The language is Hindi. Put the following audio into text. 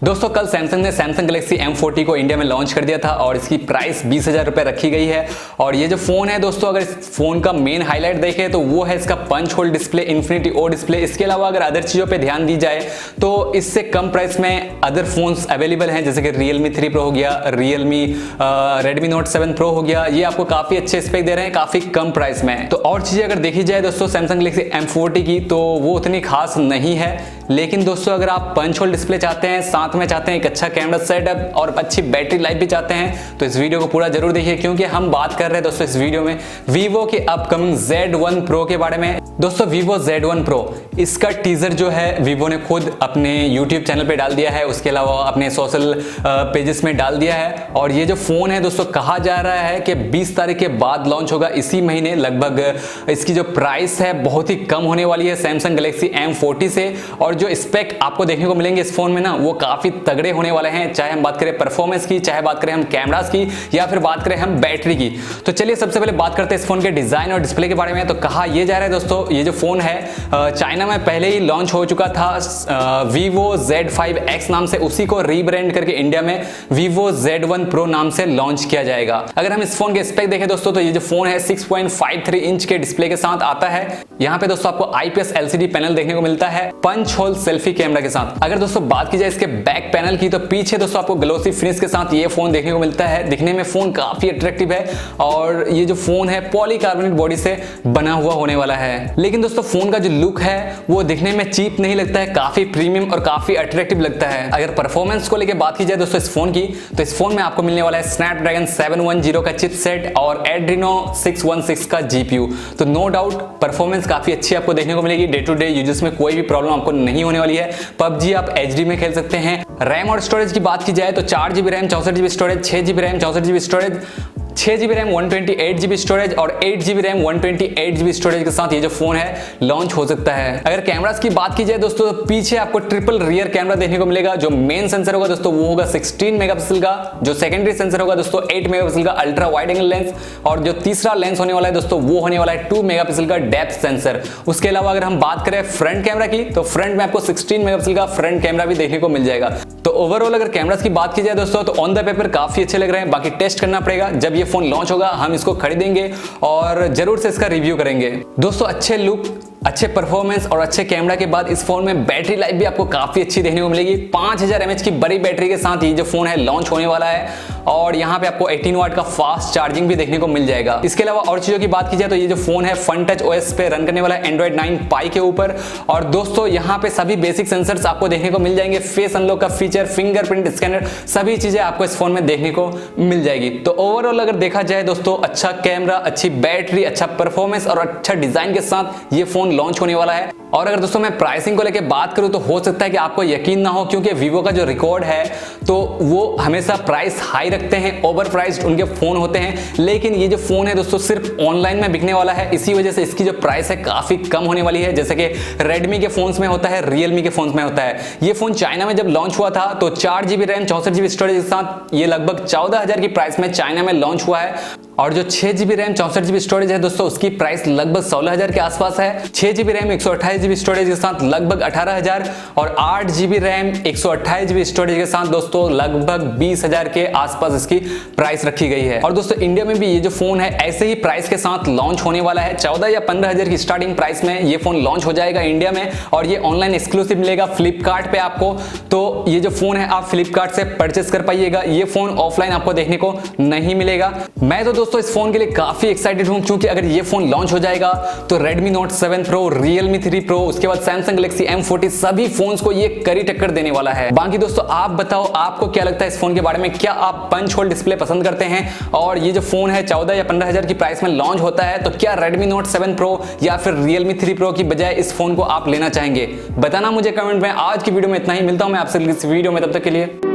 दोस्तों कल सैमसंग ने सैमसंग गैलेक्सी M40 को इंडिया में लॉन्च कर दिया था और इसकी प्राइस 20,000 रुपये रखी गई है। और ये जो फोन है दोस्तों, अगर इस फोन का मेन हाईलाइट देखें तो वो है इसका punch hole display, infinity O display. इसके अलावा अगर अदर चीजों पे ध्यान दी जाए तो इससे कम प्राइस में अदर फोन्स अवेलेबल हैं, जैसे कि Realme 3 Pro हो गया, Realme Redmi Note 7 Pro हो गया। ये आपको काफी अच्छे स्पेक दे रहे हैं काफी कम प्राइस में। तो और चीजें अगर देखी जाए दोस्तों सैमसंग गैलेक्सी M40 की, तो वो उतनी खास नहीं है। लेकिन दोस्तों अगर आप पंच होल डिस्प्ले चाहते हैं, साथ में चाहते हैं एक अच्छा कैमरा सेटअप और अच्छी बैटरी लाइफ भी चाहते हैं, तो इस वीडियो को पूरा जरूर देखिए, क्योंकि हम बात कर रहे हैं दोस्तों इस वीडियो में Vivo के अपकमिंग Z1 Pro के बारे में। दोस्तों Vivo Z1 Pro, इसका टीजर जो है Vivo ने खुद अपने YouTube चैनल पे डाल दिया है, उसके अलावा अपने सोशल पेजेस में डाल दिया है। और ये जो फोन है दोस्तों, कहा जा रहा है कि 20 तारीख के बाद लॉन्च होगा, इसी महीने लगभग। इसकी जो प्राइस है बहुत ही कम होने वाली है सैमसंग गैलेक्सी M40 से। और जो स्पेक आपको देखने को मिलेंगे इस फोन में ना, वो काफी तगड़े होने वाले हैं, चाहे हम बात करें परफॉर्मेंस की, चाहे बात करें हम कैमरास की, या फिर बात करें हम बैटरी की। तो चलिए सबसे पहले बात करते हैं इस फोन के डिजाइन और डिस्प्ले के बारे में। तो कहा यह जा रहा है दोस्तों, ये जो फोन है चाइना में पहले ही लॉन्च हो चुका था Vivo Z5X नाम से, उसी को रीब्रांड करके इंडिया में Vivo Z1 Pro नाम से लॉन्च किया जाएगा। अगर हम इस फोन के स्पेक देखें दोस्तों, तो ये जो फोन है 6.53 इंच के डिस्प्ले के साथ आता है। यहाँ पे दोस्तों आपको IPS LCD पैनल देखने को मिलता है पंच होल सेल्फी कैमरा के साथ। अगर दोस्तों बात की जाए इसके बैक पैनल की, तो पीछे दोस्तों आपको ग्लोसी फिनिश के साथ ये फोन देखने को मिलता है। दिखने में फोन काफी अट्रैक्टिव है और ये जो फोन है पॉलीकार्बोनेट बॉडी से बना हुआ होने वाला है। लेकिन दोस्तों फोन का जो लुक है वो दिखने में चीप नहीं लगता है, काफी प्रीमियम और काफी अट्रैक्टिव लगता है। अगर परफॉर्मेंस को लेकर बात की जाए दोस्तों इस फोन की, तो इस फोन में आपको मिलने वाला है Snapdragon 710 का चिपसेट और Adreno 616 का GPU। तो नो डाउट परफॉर्मेंस काफी अच्छी आपको देखने को मिलेगी। डे टू डे यूजर्स में कोई भी प्रॉब्लम आपको नहीं होने वाली है। PUBG आप HD में खेल सकते हैं। रैम और स्टोरेज की बात की जाए तो 4GB RAM 64GB storage, 6GB RAM 64GB storage, 6GB RAM 128GB storage और 8GB रैम 128GB स्टोरेज के साथ ये जो फोन है लॉन्च हो सकता है। अगर कैमरास की बात की जाए दोस्तों, तो पीछे आपको ट्रिपल रियर कैमरा देखने को मिलेगा। जो मेन सेंसर होगा दोस्तों वो होगा 16 मेगापिक्सल का, जो सेकेंडरी सेंसर होगा दोस्तों 8 मेगापिक्सल का अल्ट्रा वाइड एंगल लेंस, और जो तीसरा लेंस होने वाला है दोस्तों वो होने वाला है 2 मेगापिक्सल का डेप्थ सेंसर। उसके अलावा अगर हम बात करें फ्रंट कैमरा की, तो फ्रंट में आपको 16 मेगापिक्सल का फ्रंट कैमरा भी देखने को मिल जाएगा। तो ओवरऑल अगर कैमरास की बात की जाए दोस्तों, तो ऑन द पेपर काफी अच्छे लग रहे हैं। बाकी टेस्ट करना पड़ेगा, जब ये फोन लॉन्च होगा हम इसको खरीदेंगे और जरूर से इसका रिव्यू करेंगे। दोस्तों अच्छे लुक, अच्छे परफॉर्मेंस और अच्छे कैमरा के बाद इस फोन में बैटरी लाइफ भी आपको काफी अच्छी देखने को मिलेगी। 5000 mAh की बड़ी बैटरी के साथ ये जो फोन है लॉन्च होने वाला है। और यहाँ पे आपको 18 वाट का फास्ट चार्जिंग भी देखने को मिल जाएगा। इसके अलावा और चीजों की बात की जाए तो ये जो फोन है फन टच OS पे रन करने वाला है Android 9 Pie के ऊपर। और दोस्तों यहाँ पे सभी बेसिक सेंसर्स आपको देखने को मिल जाएंगे, फेस अनलॉक का फीचर, फिंगरप्रिंट स्कैनर, सभी चीजें आपको इस फोन में देखने को मिल जाएगी। तो ओवरऑल अगर देखा जाए दोस्तों, अच्छा कैमरा, अच्छी बैटरी, अच्छा परफॉर्मेंस और अच्छा डिजाइन के साथ ये फोन लॉन्च होने वाला है। और अगर दोस्तों मैं प्राइसिंग को लेकर बात करूं तो हो सकता है कि आपको यकीन ना हो, क्योंकि Vivo का जो रिकॉर्ड है तो वो हमेशा प्राइस हाई रखते हैं, ओवर प्राइस्ड उनके फोन होते हैं। लेकिन ये जो फोन है दोस्तों सिर्फ ऑनलाइन में बिकने वाला है, इसी वजह से इसकी जो प्राइस है काफी कम होने वाली है, जैसे कि Redmi के फोन्स में होता है, Realme के फोन्स में होता है। ये फोन चाइना में जब लॉन्च हुआ था तो 4GB रैम 64GB स्टोरेज के साथ ये लगभग 14,000 की प्राइस में चाइना में लॉन्च हुआ है। और जो 6GB रैम 64GB स्टोरेज है दोस्तों, उसकी प्राइस लगभग 16,000 के आसपास है। 6GB रैम 128GB स्टोरेज के साथ लगभग 18,000 और 8GB रैम 128GB स्टोरेज के साथ दोस्तों लगभग 20,000 के आसपास इसकी प्राइस रखी गई है। और दोस्तों इंडिया में भी ये जो फोन है ऐसे ही प्राइस के साथ लॉन्च होने वाला है। 14 या 15,000 की स्टार्टिंग प्राइस में ये फोन लॉन्च हो जाएगा इंडिया में, और ये ऑनलाइन एक्सक्लूसिव मिलेगा फ्लिपकार्ट पे आपको। तो ये जो फोन है आप फ्लिपकार्ट से परचेस कर पाइएगा, ये फोन ऑफलाइन आपको देखने को नहीं मिलेगा। मैं तो दोस्तों इस फोन के लिए काफी एक्साइटेड हूं, क्योंकि अगर ये फोन लॉन्च हो जाएगा तो Redmi Note 7 Pro, Realme 3 Pro, उसके बाद Samsung Galaxy M40, सभी फोन्स को ये कड़ी टक्कर देने वाला है। बाकी दोस्तों आप बताओ आपको क्या लगता है इस फोन के बारे में, क्या आप पंच होल डिस्प्ले पसंद करते हैं? और ये जो फोन है 14 या 15,000 की प्राइस में लॉन्च होता है, तो क्या Redmi Note 7 Pro या फिर Realme 3 Pro की बजाय इस फोन को आप लेना चाहेंगे? बताना मुझे कमेंट में। आज की वीडियो में इतना ही, मिलता हूं मैं आपसे इस वीडियो में, तब तक के लिए।